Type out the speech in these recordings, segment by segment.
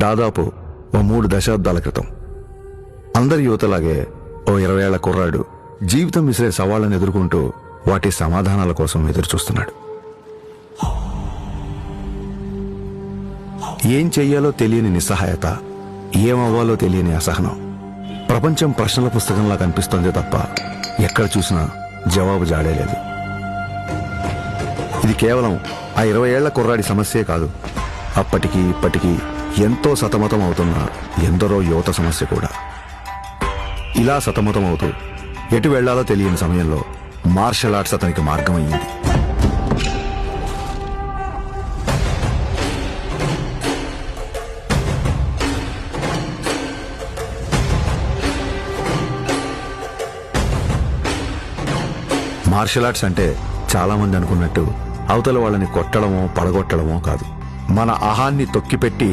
దాదాపు ఓ 3 దశాబ్దాల క్రితం అందరి యువతలాగే ఓ 20 ఏళ్ల కుర్రాడు జీవితం విసిరే సవాళ్లను ఎదుర్కొంటూ వాటి సమాధానాల కోసం ఎదురుచూస్తున్నాడు. ఏం చెయ్యాలో తెలియని నిస్సహాయత, ఏమవ్వాలో తెలియని అసహనం. ప్రపంచం ప్రశ్నల పుస్తకంలా కనిపిస్తోంది తప్ప ఎక్కడ చూసినా జవాబు జాడేలేదు. ఇది కేవలం ఆ 20 ఏళ్ల కుర్రాడి సమస్యే కాదు, అప్పటికి ఇప్పటికీ ఎంతో సతమతం అవుతున్న ఎందరో యువత సమస్య కూడా. ఇలా సతమతం అవుతూ ఎటు వెళ్లాలో తెలియని సమయంలో మార్షల్ ఆర్ట్స్ అతనికి మార్గమయ్యింది. మార్షల్ ఆర్ట్స్ అంటే చాలా మంది అనుకున్నట్టు అవతల వాళ్ళని కొట్టడమో పడగొట్టడమో కాదు. మన అహాన్ని తొక్కిపెట్టి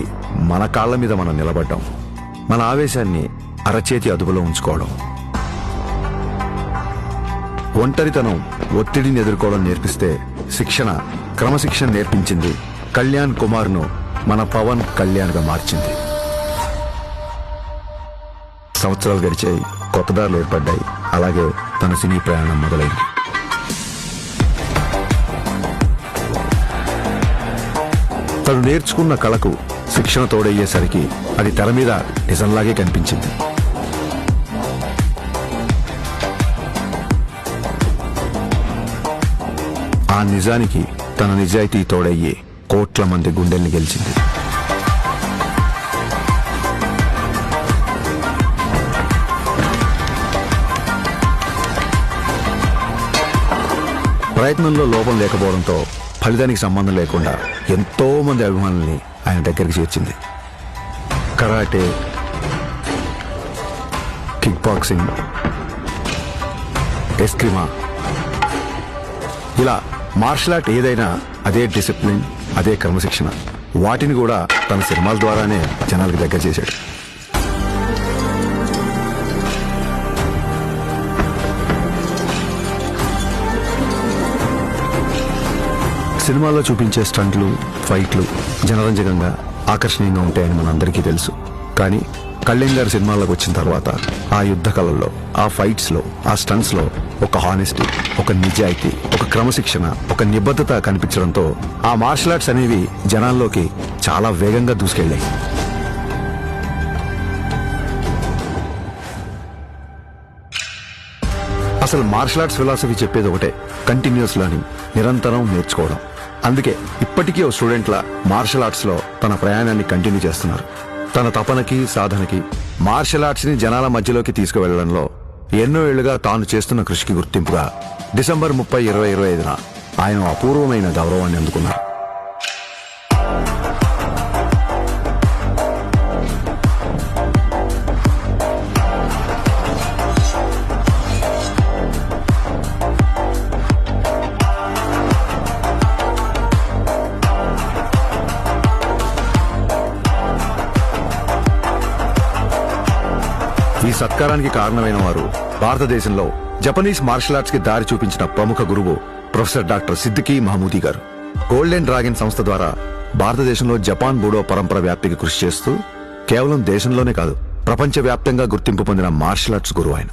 మన కాళ్ల మీద మనం నిలబడ్డం, మన ఆవేశాన్ని అరచేతి అదుపులో ఉంచుకోవడం, ఒంటరితనం, ఒత్తిడిని ఎదుర్కోవడం నేర్పిస్తే శిక్షణ, క్రమశిక్షణ నేర్పించింది కళ్యాణ్ కుమార్ను మన పవన్ కళ్యాణ్గా మార్చింది. సంవత్సరాలు గడిచాయి, కొత్త దారులు ఏర్పడ్డాయి. అలాగే తన సినీ ప్రయాణం మొదలైంది. తను నేర్చుకున్న కళకు శిక్షణ తోడయ్యేసరికి అది తెర మీద నిజంలాగే కనిపించింది. ఆ నిజానికి తన నిజాయితీ తోడయ్యే కోట్ల మంది గుండెల్ని గెలిచింది. ప్రయత్నంలో లోపం లేకపోవడంతో ఫలితానికి సంబంధం లేకుండా ఎంతో మంది అభిమానుల్ని ఆయన దగ్గరికి చేర్చింది. కరాటే, కిక్ బాక్సింగ్, ఎస్క్రిమా, ఇలా మార్షల్ ఆర్ట్ ఏదైనా అదే డిసిప్లిన్, అదే క్రమశిక్షణ. వాటిని కూడా తన సినిమాల ద్వారానే జనాలకు దగ్గర చేశాడు. సినిమాల్లో చూపించే స్టంట్లు, ఫైట్లు జనరంజకంగా, ఆకర్షణీయంగా ఉంటాయని మనందరికీ తెలుసు. కానీ కళ్యాణ్ గారి సినిమాల్లోకి వచ్చిన తర్వాత ఆ యుద్ధ కళల్లో, ఆ ఫైట్స్ లో, ఆ స్టంట్స్ లో ఒక హానెస్టీ, ఒక నిజాయితీ, ఒక క్రమశిక్షణ, ఒక నిబద్ధత కనిపించడంతో ఆ మార్షల్ ఆర్ట్స్ అనేవి జనాల్లోకి చాలా వేగంగా దూసుకెళ్లాయి. అసలు మార్షల్ ఆర్ట్స్ ఫిలాసఫీ చెప్పేది ఒకటే, కంటిన్యూస్ లెర్నింగ్, నిరంతరం నేర్చుకోవడం. అందుకే ఇప్పటికీ ఓ స్టూడెంట్ల మార్షల్ ఆర్ట్స్ లో తన ప్రయాణాన్ని కంటిన్యూ చేస్తున్నారు. తన తపనకి, సాధనకి, మార్షల్ ఆర్ట్స్ ని జనాల మధ్యలోకి తీసుకువెళ్లడంలో ఎన్నో ఏళ్లుగా తాను చేస్తున్న కృషికి గుర్తింపుగా డిసెంబర్ 30, 2025న ఆయన అపూర్వమైన గౌరవాన్ని అందుకున్నారు. ఈ సత్కారానికి కారణమైన వారు భారతదేశంలో జపనీస్ మార్షల్ ఆర్ట్స్ కి దారి చూపించిన ప్రముఖ గురువు ప్రొఫెసర్ డాక్టర్ సిద్దికీ మహమూదీ గారు. గోల్డెన్ డ్రాగన్ సంస్థ ద్వారా భారతదేశంలో జపాన్ బూడో పరంపర వ్యాప్తికి కృషి చేస్తూ కేవలం దేశంలోనే కాదు, ప్రపంచవ్యాప్తంగా గుర్తింపు పొందిన మార్షల్ ఆర్ట్స్ గురువు ఆయన.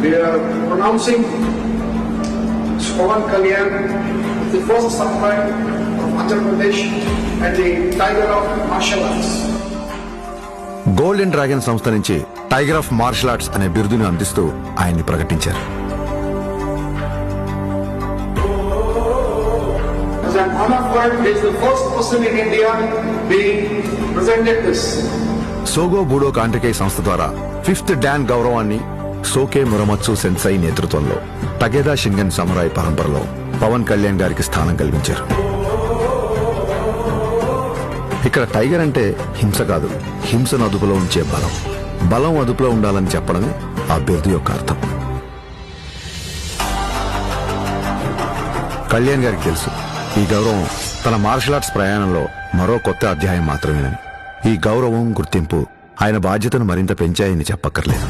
We are pronouncing Pawan Kalyan, the first samurai of Andhra Pradesh and the Tiger of Martial Arts. Golden dragon సంస్థ నుంచి టైగర్ ఆఫ్ మార్షల్ ఆర్ట్స్ అనే బిరుదును అందిస్తూ ఆయన్ని ప్రకటించారు. As an honor award, he is the first person in India being presented this. సోగో బూడో కాంటకే సంస్థ ద్వారా 5th don గౌరవాన్ని సోకే మురమత్సు సెన్సై నేతృత్వంలో టగేదా షింగన్ సమురాయ్ పరంపరలో పవన్ కళ్యాణ్ గారికి స్థానం కల్పించారు. ఇక్కడ టైగర్ అంటే హింస కాదు, హింసను అదుపులో ఉంచే బలం. బలం అదుపులో ఉండాలని చెప్పడమే ఆ బిరుదు యొక్క అర్థం. కళ్యాణ్ గారికి తెలుసు ఈ గౌరవం తన మార్షల్ ఆర్ట్స్ ప్రయాణంలో మరో కొత్త అధ్యాయం మాత్రమేనని. ఈ గౌరవం, గుర్తింపు ఆయన బాధ్యతను మరింత పెంచాయని చెప్పక్కర్లేదు.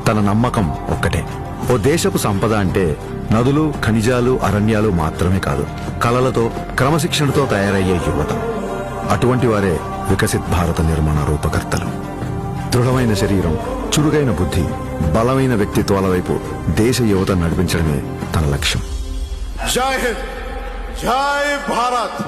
తన నమ్మకం ఒక్కటే, ఓ దేశపు సంపద అంటే నదులు, ఖనిజాలు, అరణ్యాలు మాత్రమే కాదు, కళలతో, క్రమశిక్షణతో తయారయ్యే యువత. అటువంటి వారే వికసిత్ భారత నిర్మాణ రూపకర్తలు. దృఢమైన శరీరం, చురుగైన బుద్ధి, బలమైన వ్యక్తిత్వాల వైపు దేశ యువత నడిపించడమే తన లక్ష్యం. జై హింద్, జై భారత్.